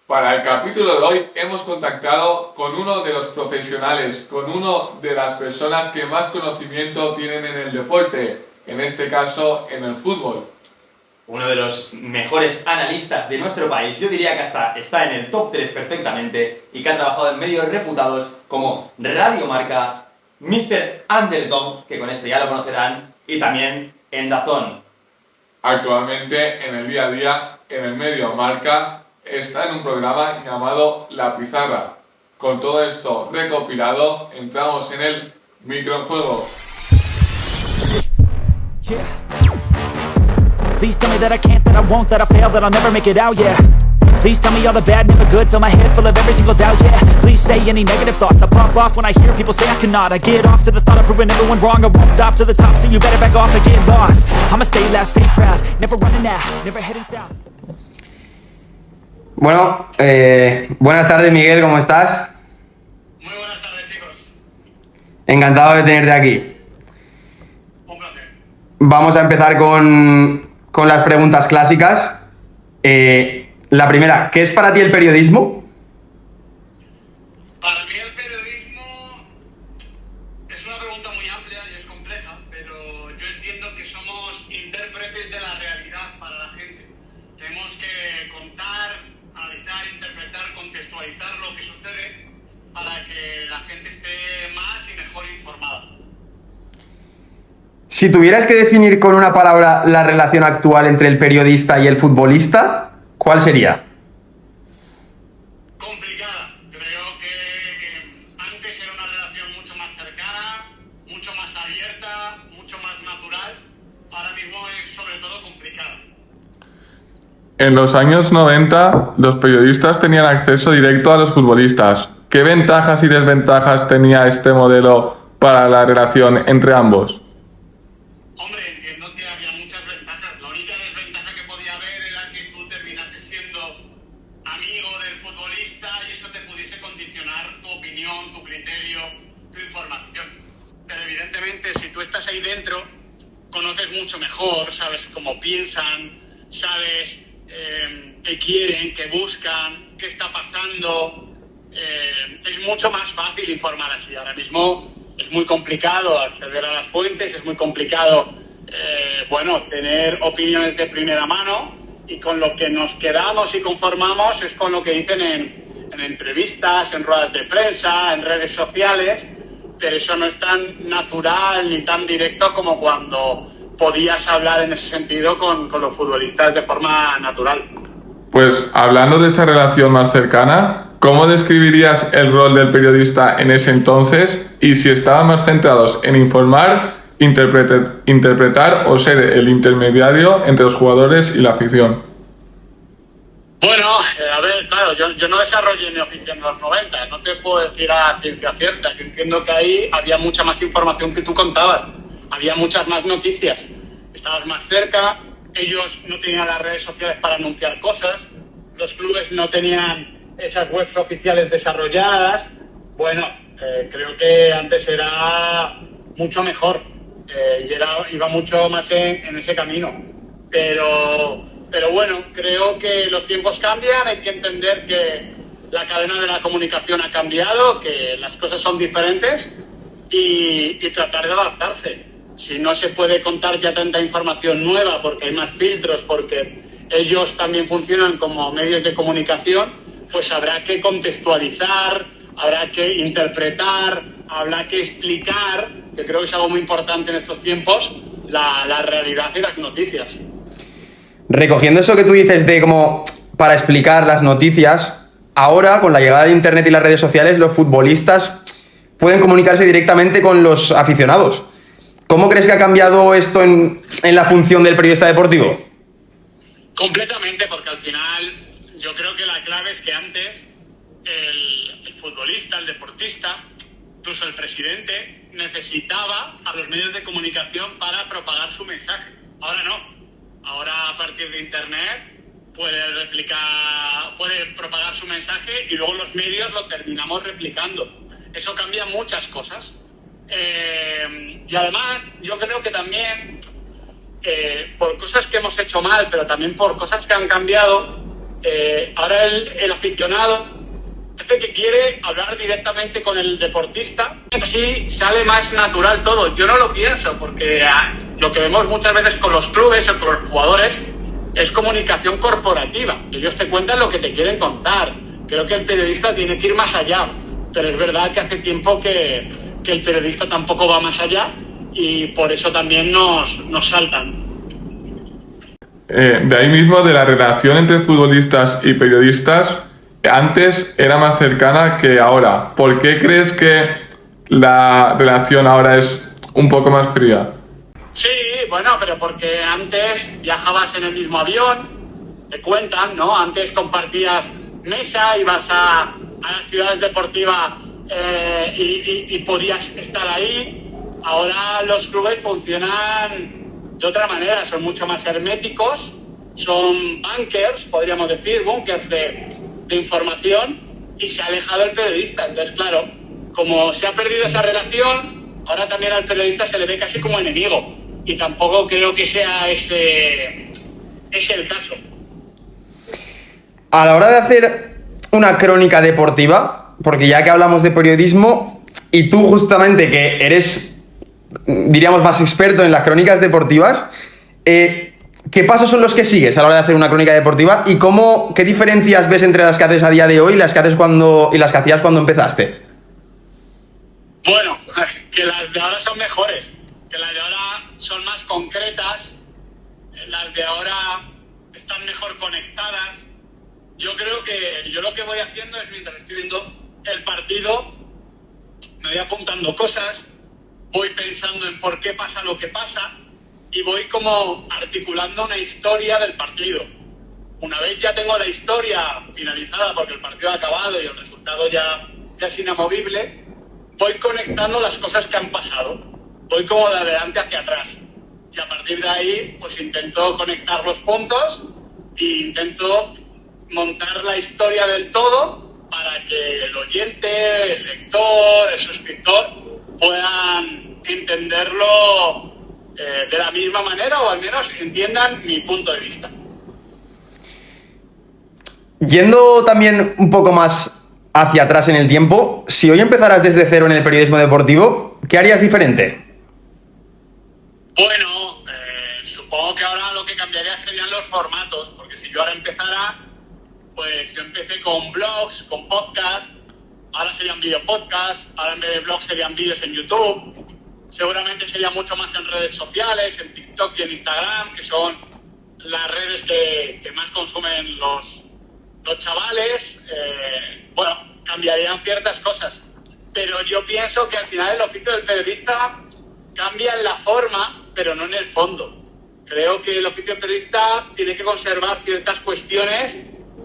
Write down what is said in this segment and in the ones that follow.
Para el capítulo de hoy hemos contactado con uno de los profesionales, con uno de las personas que más conocimiento tienen en el deporte, en este caso en el fútbol. Uno de los mejores analistas de nuestro país, yo diría que hasta está en el top 3 perfectamente y que ha trabajado en medios reputados como Radio Marca, Mr. Underdog, que con este ya lo conocerán, y también en DAZN. Actualmente en el día a día, en el medio Marca, está en un programa llamado La Pizarra. Con todo esto recopilado, entramos en el microjuego. Yeah. Please tell me that I can't, that I won't, that I fail, that I'll never make it out, yeah. Please tell me all the bad, never good, fill my head full of every single doubt, yeah. Please say any negative thoughts, I pop off when I hear people say I cannot. I get off to the thought of proving everyone wrong, I won't stop to the top, so you better back off and get lost. I'ma stay loud, stay proud, never running out, never heading south. Bueno, buenas tardes, Miguel, ¿cómo estás? Muy buenas tardes, chicos. Encantado de tenerte aquí. Un placer. Vamos a empezar con las preguntas clásicas. La primera, ¿qué es para ti el periodismo? Para mí el periodismo es una pregunta muy amplia y es compleja, pero yo entiendo que somos intérpretes de la realidad para la gente. Tenemos que contar, analizar, interpretar, contextualizar lo que sucede para que la gente esté más y mejor informada. Si tuvieras que definir con una palabra la relación actual entre el periodista y el futbolista, ¿cuál sería? Complicada. Creo que antes era una relación mucho más cercana, mucho más abierta, mucho más natural. Ahora mismo es sobre todo complicada. En los años 90, los periodistas tenían acceso directo a los futbolistas. ¿Qué ventajas y desventajas tenía este modelo para la relación entre ambos? Hombre, entiendo que había muchas ventajas. La única desventaja que podía haber era que tú terminases siendo amigo del futbolista y eso te pudiese condicionar tu opinión, tu criterio, tu información. Pero evidentemente, si tú estás ahí dentro, conoces mucho mejor, sabes cómo piensan, sabes qué quieren, qué buscan, qué está pasando. Es mucho más fácil informar así. Ahora mismo es muy complicado acceder a las fuentes, es muy complicado tener opiniones de primera mano, y con lo que nos quedamos y conformamos es con lo que dicen en entrevistas, en ruedas de prensa, en redes sociales, pero eso no es tan natural ni tan directo como cuando podías hablar en ese sentido con los futbolistas de forma natural. Pues hablando de esa relación más cercana, ¿cómo describirías el rol del periodista en ese entonces y si estaban más centrados en informar, interpretar o ser el intermediario entre los jugadores y la afición? Bueno, a ver, claro, yo no desarrollé mi oficio en los 90, no te puedo decir a ciencia cierta. Yo entiendo que ahí había mucha más información que tú contabas, había muchas más noticias, estabas más cerca, ellos no tenían las redes sociales para anunciar cosas, los clubes no tenían esas webs oficiales desarrolladas. Bueno, creo que antes era mucho mejor y iba mucho más en ese camino, pero bueno, creo que los tiempos cambian, hay que entender que la cadena de la comunicación ha cambiado, que las cosas son diferentes y tratar de adaptarse. Si no se puede contar ya tanta información nueva porque hay más filtros, porque ellos también funcionan como medios de comunicación, pues habrá que contextualizar, habrá que interpretar, habrá que explicar, que creo que es algo muy importante en estos tiempos, la realidad y las noticias. Recogiendo eso que tú dices de como para explicar las noticias, ahora con la llegada de internet y las redes sociales, los futbolistas pueden comunicarse directamente con los aficionados. ¿Cómo crees que ha cambiado esto en la función del periodista deportivo? Completamente, porque al final yo creo que la clave es que antes el futbolista, el deportista, incluso el presidente, necesitaba a los medios de comunicación para propagar su mensaje. Ahora no. Ahora, a partir de internet, puede propagar su mensaje y luego los medios lo terminamos replicando. Eso cambia muchas cosas. Y además, yo creo que también, por cosas que hemos hecho mal, pero también por cosas que han cambiado, Ahora el aficionado parece que quiere hablar directamente con el deportista, así sale más natural todo. Yo no lo pienso, porque lo que vemos muchas veces con los clubes o con los jugadores es comunicación corporativa. Ellos te cuentan lo que te quieren contar. Creo que el periodista tiene que ir más allá, pero es verdad que hace tiempo que el periodista tampoco va más allá y por eso también nos saltan. De ahí mismo, de la relación entre futbolistas y periodistas, antes era más cercana que ahora. ¿Por qué crees que la relación ahora es un poco más fría? Sí, bueno, pero porque antes viajabas en el mismo avión, te cuentan, ¿no? Antes compartías mesa, ibas a las ciudades deportivas y podías estar ahí. Ahora los clubes funcionan de otra manera, son mucho más herméticos, son bunkers, podríamos decir, bunkers de información, y se ha alejado el periodista. Entonces, claro, como se ha perdido esa relación, ahora también al periodista se le ve casi como enemigo, y tampoco creo que sea ese el caso. A la hora de hacer una crónica deportiva, porque ya que hablamos de periodismo, y tú justamente que eres, diríamos, más experto en las crónicas deportivas, ¿qué pasos son los que sigues a la hora de hacer una crónica deportiva y qué diferencias ves entre las que haces a día de hoy y las que hacías cuando empezaste? Bueno, que las de ahora son mejores, que las de ahora son más concretas, las de ahora están mejor conectadas. Yo creo que yo lo que voy haciendo es, mientras estoy viendo el partido, me voy apuntando cosas, voy pensando en por qué pasa lo que pasa y voy como articulando una historia del partido. Una vez ya tengo la historia finalizada porque el partido ha acabado y el resultado ya es inamovible, voy conectando las cosas que han pasado. Voy como de adelante hacia atrás. Y a partir de ahí, pues intento conectar los puntos e intento montar la historia del todo para que el oyente, el lector, el suscriptor puedan entenderlo de la misma manera, o al menos entiendan mi punto de vista. Yendo también un poco más hacia atrás en el tiempo, si hoy empezaras desde cero en el periodismo deportivo, ¿qué harías diferente? Bueno, supongo que ahora lo que cambiaría serían los formatos, porque si yo ahora empezara, pues yo empecé con blogs, con podcasts, ahora serían videopodcasts, ahora en vez de blogs serían vídeos en YouTube, seguramente sería mucho más en redes sociales, en TikTok y en Instagram, que son las redes que más consumen los chavales. Bueno, cambiarían ciertas cosas, pero yo pienso que al final el oficio del periodista cambia en la forma, pero no en el fondo. Creo que el oficio del periodista tiene que conservar ciertas cuestiones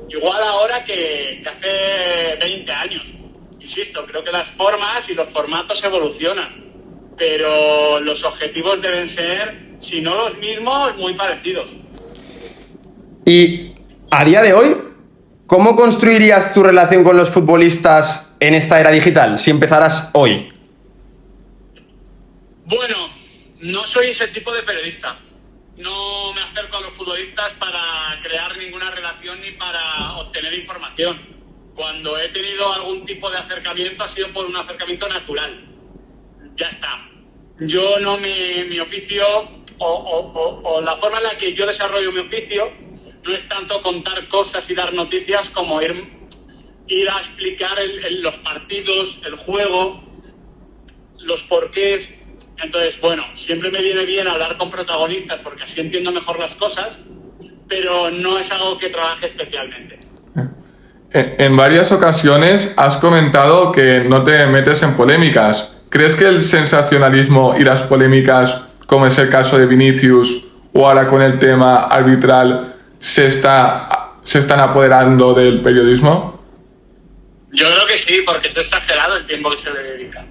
igual ahora que hace 20 años. Insisto, creo que las formas y los formatos evolucionan, pero los objetivos deben ser, si no los mismos, muy parecidos. Y a día de hoy, ¿cómo construirías tu relación con los futbolistas en esta era digital, si empezaras hoy? Bueno, no soy ese tipo de periodista. No me acerco a los futbolistas para crear ninguna relación ni para obtener información. Cuando he tenido algún tipo de acercamiento ha sido por un acercamiento natural. Ya está. Yo no, mi oficio o la forma en la que yo desarrollo mi oficio no es tanto contar cosas y dar noticias como ir a explicar los partidos, el juego, los porqués. Entonces, bueno, siempre me viene bien hablar con protagonistas porque así entiendo mejor las cosas, pero no es algo que trabaje especialmente. En varias ocasiones has comentado que no te metes en polémicas. ¿Crees que el sensacionalismo y las polémicas, como es el caso de Vinicius o ahora con el tema arbitral, se están apoderando del periodismo? Yo creo que sí, porque es exagerado el tiempo que se le dedica.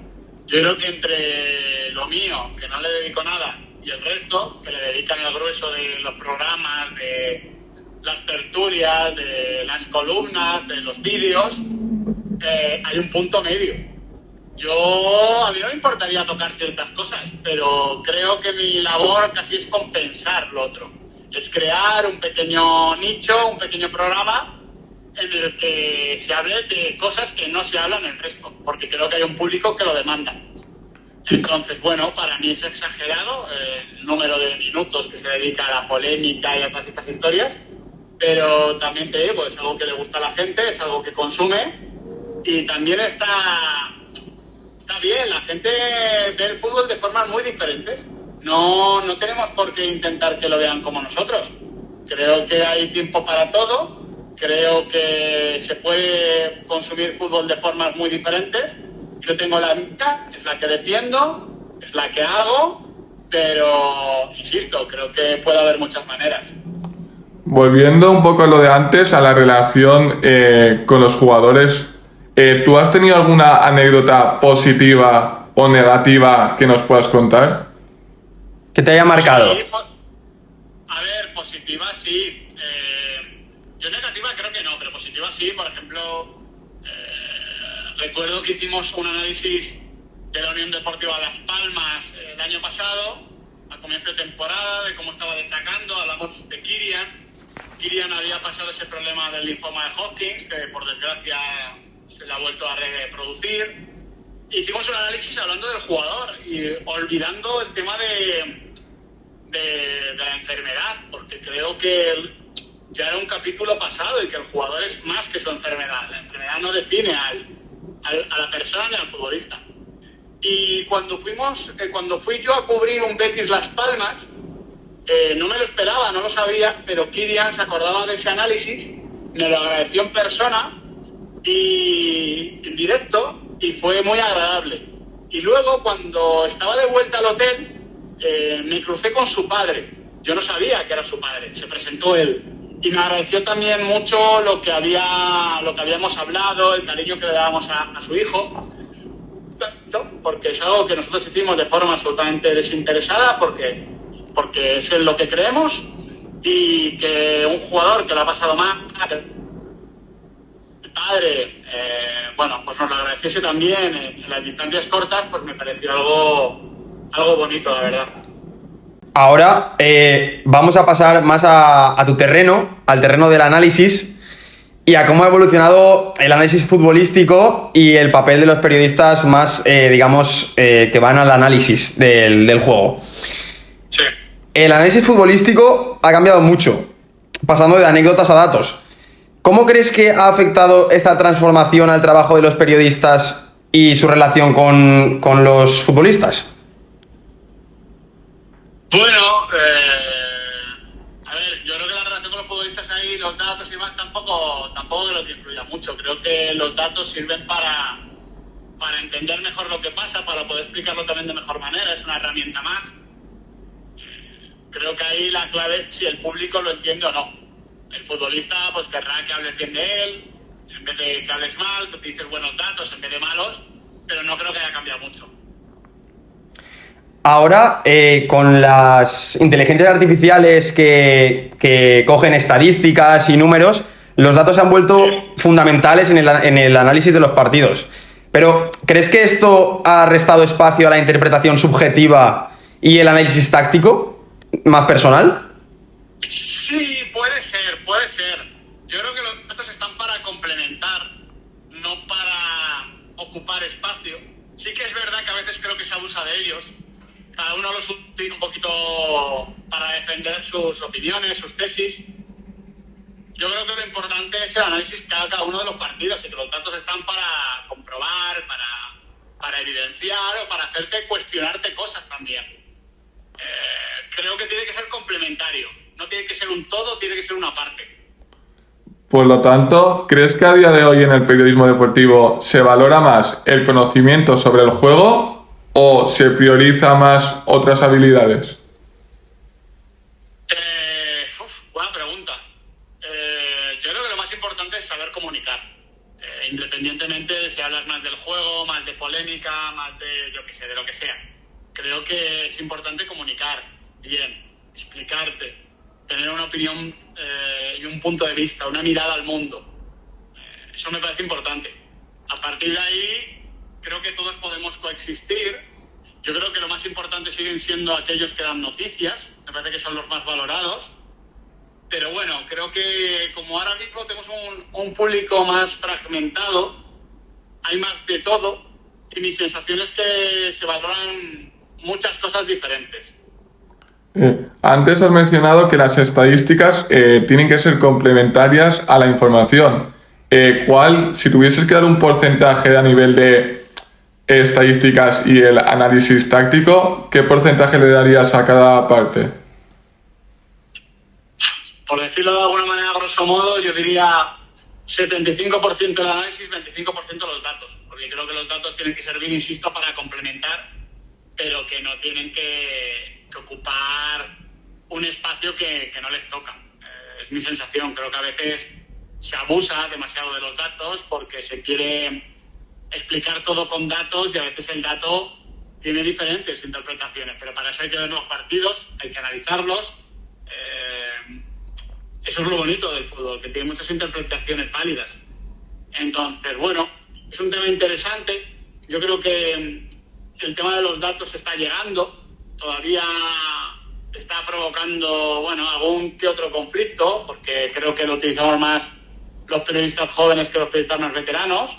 Yo creo que entre lo mío, que no le dedico nada, y el resto, que le dedican el grueso de los programas, de las tertulias, de las columnas, de los vídeos, hay un punto medio. A mí no me importaría tocar ciertas cosas, pero creo que mi labor casi es compensar lo otro. Es crear un pequeño nicho, un pequeño programa en el que se hable de cosas que no se hablan en el resto, porque creo que hay un público que lo demanda. Entonces, bueno, para mí es exagerado el número de minutos que se dedica a la polémica y a todas estas historias, pero también te digo, es algo que le gusta a la gente, es algo que consume y también está bien, la gente ve el fútbol de formas muy diferentes. No tenemos por qué intentar que lo vean como nosotros. Creo que hay tiempo para todo, creo que se puede consumir fútbol de formas muy diferentes. Yo tengo la mía, es la que defiendo, es la que hago, pero, insisto, creo que puede haber muchas maneras. Volviendo un poco a lo de antes, a la relación con los jugadores, ¿tú has tenido alguna anécdota positiva o negativa que nos puedas contar? Que te haya marcado. Sí, a ver, positiva sí. Yo negativa creo que no, pero positiva sí. Por ejemplo, recuerdo que hicimos un análisis de la Unión Deportiva Las Palmas el año pasado, a comienzo de temporada, de cómo estaba destacando. Hablamos de Kylian. Kylian había pasado ese problema del linfoma de Hodgkin, que por desgracia se le ha vuelto a reproducir. Hicimos un análisis hablando del jugador y olvidando el tema de la enfermedad, porque creo que ya era un capítulo pasado y que el jugador es más que su enfermedad. La enfermedad no define a la persona ni al futbolista. Y cuando fui yo a cubrir un Betis Las Palmas, no me lo esperaba, no lo sabía, pero Kylian se acordaba de ese análisis, me lo agradeció en persona y en directo, y fue muy agradable. Y luego, cuando estaba de vuelta al hotel, me crucé con su padre. Yo no sabía que era su padre, se presentó él. Y me agradeció también mucho lo que habíamos hablado, el cariño que le dábamos a su hijo. Porque es algo que nosotros hicimos de forma absolutamente desinteresada, porque es en lo que creemos, y que un jugador que lo ha pasado mal, el padre, pues nos lo agradeciese también en las distancias cortas, pues me pareció algo bonito, la verdad. Ahora vamos a pasar más a tu terreno, al terreno del análisis y a cómo ha evolucionado el análisis futbolístico y el papel de los periodistas más, que van al análisis del juego. Sí. El análisis futbolístico ha cambiado mucho, pasando de anécdotas a datos. ¿Cómo crees que ha afectado esta transformación al trabajo de los periodistas y su relación con los futbolistas? Bueno, a ver, yo creo que la relación con los futbolistas ahí, los datos y demás, tampoco creo que influya mucho. Creo que los datos sirven para entender mejor lo que pasa, para poder explicarlo también de mejor manera. Es una herramienta más. Creo que ahí la clave es si el público lo entiende o no. El futbolista pues querrá que hables bien de él, en vez de que hables mal, que utilices buenos datos en vez de malos, pero no creo que haya cambiado mucho. Ahora, con las inteligencias artificiales que cogen estadísticas y números, los datos se han vuelto fundamentales en el análisis de los partidos. Pero, ¿crees que esto ha restado espacio a la interpretación subjetiva y el análisis táctico más personal? Sí, puede ser. Yo creo que los datos están para complementar, no para ocupar espacio. Sí que es verdad que a veces creo que se abusa de ellos. Cada uno los utiliza un poquito para defender sus opiniones, sus tesis. Yo creo que lo importante es el análisis que haga cada uno de los partidos y que los datos están para comprobar, para evidenciar o para hacerte cuestionarte cosas también. Creo que tiene que ser complementario. No tiene que ser un todo, tiene que ser una parte. Por lo tanto, ¿crees que a día de hoy en el periodismo deportivo se valora más el conocimiento sobre el juego o se prioriza más otras habilidades? Buena pregunta. Yo creo que lo más importante es saber comunicar. Independientemente de si hablas más del juego, más de polémica, más de, de lo que sea. Creo que es importante comunicar bien, explicarte, tener una opinión y un punto de vista, una mirada al mundo. Eso me parece importante. A partir de ahí, creo que todos podemos coexistir. Yo creo que lo más importante siguen siendo aquellos que dan noticias, me parece que son los más valorados. Pero bueno, creo que como ahora mismo tenemos un público más fragmentado, hay más de todo, y mi sensación es que se valoran muchas cosas diferentes. Antes has mencionado que las estadísticas tienen que ser complementarias a la información. Si tuvieses que dar un porcentaje a nivel de estadísticas y el análisis táctico, ¿qué porcentaje le darías a cada parte? Por decirlo de alguna manera, grosso modo, yo diría 75% el análisis, 25% los datos. Porque creo que los datos tienen que servir, insisto, para complementar, pero que no tienen que ocupar un espacio que no les toca. Es mi sensación. Creo que a veces se abusa demasiado de los datos porque se quiere explicar todo con datos y a veces el dato tiene diferentes interpretaciones. Pero para eso hay que ver los partidos, hay que analizarlos. Eso es lo bonito del fútbol, que tiene muchas interpretaciones válidas. Entonces, bueno, es un tema interesante. Yo creo que el tema de los datos está llegando. Todavía está provocando, bueno, algún que otro conflicto, porque creo que lo utilizamos más los periodistas jóvenes que los periodistas más veteranos,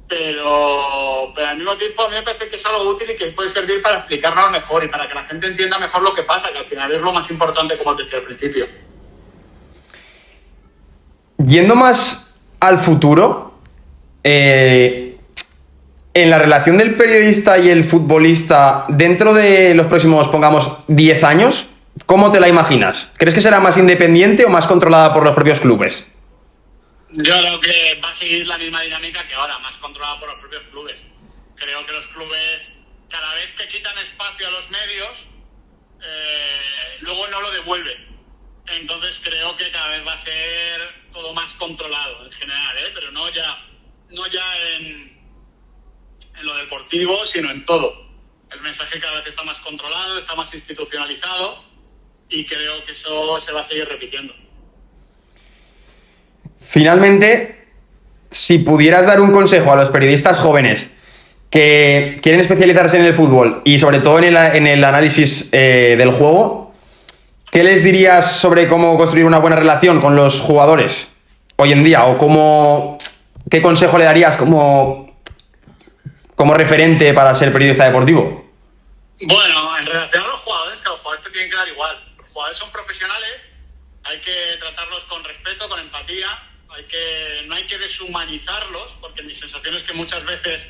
pero al mismo tiempo a mí me parece que es algo útil y que puede servir para explicarnos mejor y para que la gente entienda mejor lo que pasa, que al final es lo más importante, como te decía al principio. Yendo más al futuro, en la relación del periodista y el futbolista, dentro de los próximos, pongamos, 10 años, ¿cómo te la imaginas? ¿Crees que será más independiente o más controlada por los propios clubes? Yo creo que va a seguir la misma dinámica que ahora, más controlada por los propios clubes. Creo que los clubes, cada vez que quitan espacio a los medios, luego no lo devuelven. Entonces creo que cada vez va a ser todo más controlado en general, pero no ya en lo deportivo, sino en todo. El mensaje cada vez está más controlado, está más institucionalizado y creo que eso se va a seguir repitiendo. Finalmente, si pudieras dar un consejo a los periodistas jóvenes que quieren especializarse en el fútbol y sobre todo en el análisis del juego, ¿qué les dirías sobre cómo construir una buena relación con los jugadores hoy en día? ¿O qué consejo le darías como referente para ser periodista deportivo? Bueno, en relación a los jugadores, que los jugadores te tienen que dar igual. Los jugadores son profesionales, hay que tratarlos con respeto, con empatía, no hay que deshumanizarlos, porque mi sensación es que muchas veces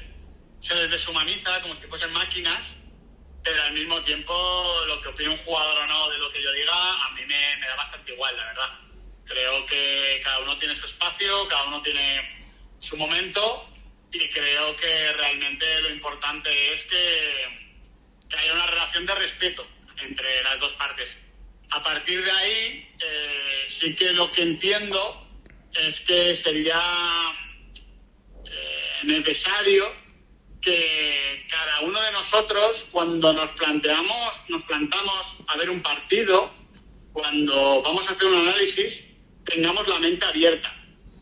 se les deshumaniza como si fuesen máquinas, pero al mismo tiempo lo que opine un jugador o no de lo que yo diga, a mí me da bastante igual, la verdad. Creo que cada uno tiene su espacio, cada uno tiene su momento, y creo que realmente lo importante es que haya una relación de respeto entre las dos partes. A partir de ahí, sí que lo que entiendo es que sería necesario que cada uno de nosotros, cuando nos plantamos a ver un partido, cuando vamos a hacer un análisis, tengamos la mente abierta,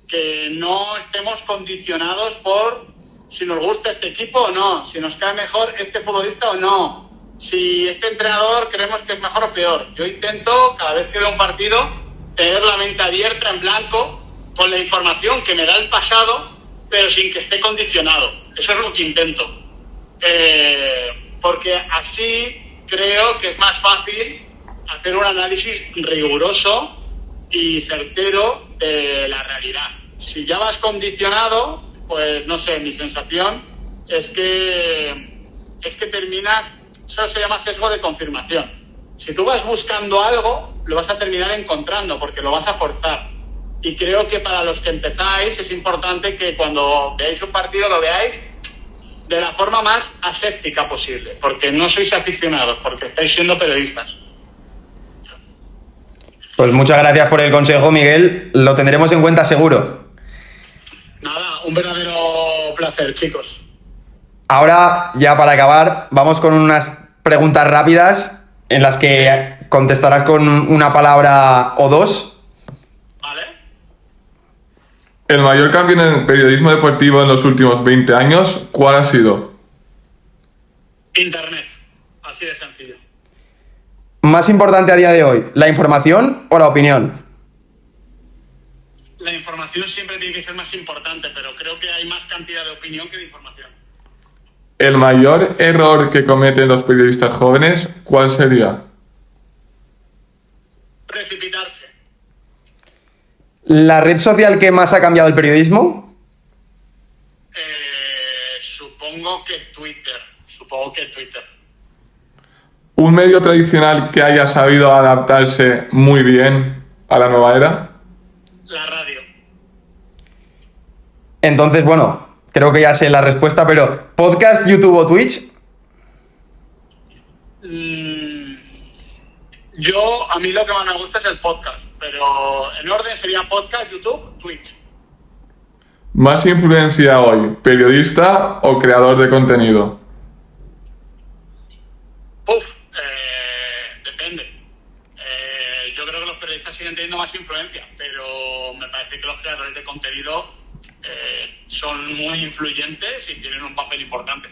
que no estemos condicionados por si nos gusta este equipo o no, si nos cae mejor este futbolista o no, si este entrenador creemos que es mejor o peor. Yo intento, cada vez que veo un partido, tener la mente abierta, en blanco, con la información que me da el pasado, pero sin que esté condicionado. Eso es lo que intento. Porque así creo que es más fácil hacer un análisis riguroso y certero de la realidad. Si ya vas condicionado, pues no sé, mi sensación es que terminas, eso se llama sesgo de confirmación. Si tú vas buscando algo, lo vas a terminar encontrando, porque lo vas a forzar. Y creo que para los que empezáis es importante que cuando veáis un partido lo veáis de la forma más aséptica posible, porque no sois aficionados, porque estáis siendo periodistas. Pues muchas gracias por el consejo, Miguel. Lo tendremos en cuenta seguro. Nada, un verdadero placer, chicos. Ahora, ya para acabar, vamos con unas preguntas rápidas en las que contestarás con una palabra o dos. ¿Vale? El mayor cambio en el periodismo deportivo en los últimos 20 años, ¿cuál ha sido? Internet, así de sencillo. ¿Más importante a día de hoy, la información o la opinión? información siempre tiene que ser más importante, pero creo que hay más cantidad de opinión que de información. El mayor error que cometen los periodistas jóvenes, ¿cuál sería? Precipitarse. ¿La red social que más ha cambiado el periodismo? Supongo que Twitter. ¿Un medio tradicional que haya sabido adaptarse muy bien a la nueva era? La radio. Entonces, bueno, creo que ya sé la respuesta, pero ¿podcast, YouTube o Twitch? A mí lo que más me gusta es el podcast, pero en orden sería podcast, YouTube, Twitch. ¿Más influencia hoy, periodista o creador de contenido? Depende. Yo creo que los periodistas siguen teniendo más influencia, pero me parece que los creadores de contenido son muy influyentes y tienen un papel importante.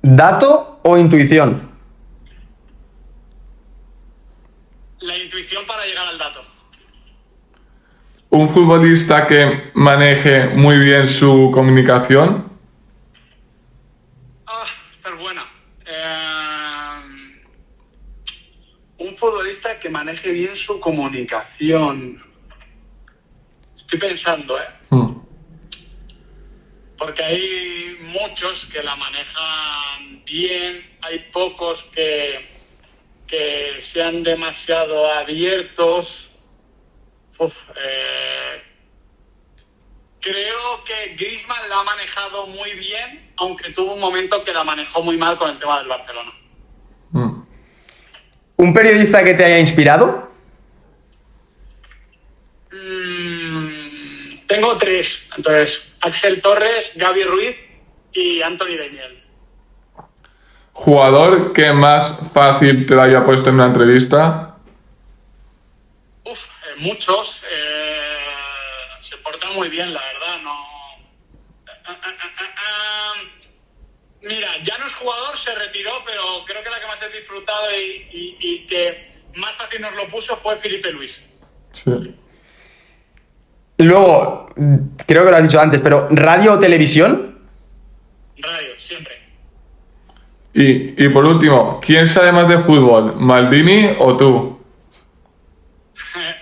¿Dato o intuición? La intuición para llegar al dato. ¿Un futbolista que maneje muy bien su comunicación? Esta es buena. Un futbolista que maneje bien su comunicación. Estoy pensando, Porque hay muchos que la manejan bien, hay pocos que sean demasiado abiertos. Creo que Griezmann la ha manejado muy bien, aunque tuvo un momento que la manejó muy mal con el tema del Barcelona. ¿Un periodista que te haya inspirado? Tengo 3, entonces Axel Torres, Gaby Ruiz y Anthony Daniel. ¿Jugador que más fácil te lo haya puesto en una entrevista? Muchos se portan muy bien, la verdad, no. Mira, ya no es jugador, se retiró, pero creo que la que más he disfrutado y que más fácil nos lo puso fue Felipe Luis. Sí. Luego, creo que lo has dicho antes, pero ¿radio o televisión? Radio, siempre. Y por último, ¿quién sabe más de fútbol, Maldini o tú?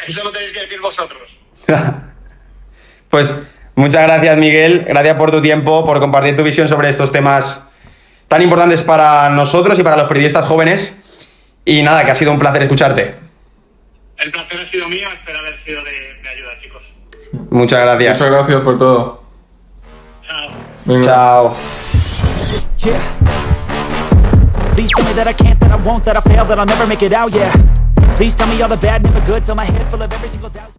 Eso lo tenéis que decir vosotros. Pues muchas gracias, Miguel. Gracias por tu tiempo, por compartir tu visión sobre estos temas tan importantes para nosotros y para los periodistas jóvenes. Y nada, que ha sido un placer escucharte. El placer ha sido mío, espero haber sido de ayuda, chicos. Muchas gracias. Muchas gracias por todo. Chao. Venga. Chao. Yeah. Please tell me that I can't, that I won't, that I fail, that I'll never make it out, yeah. Please tell me all the bad, never good, fill my head full of every single doubt.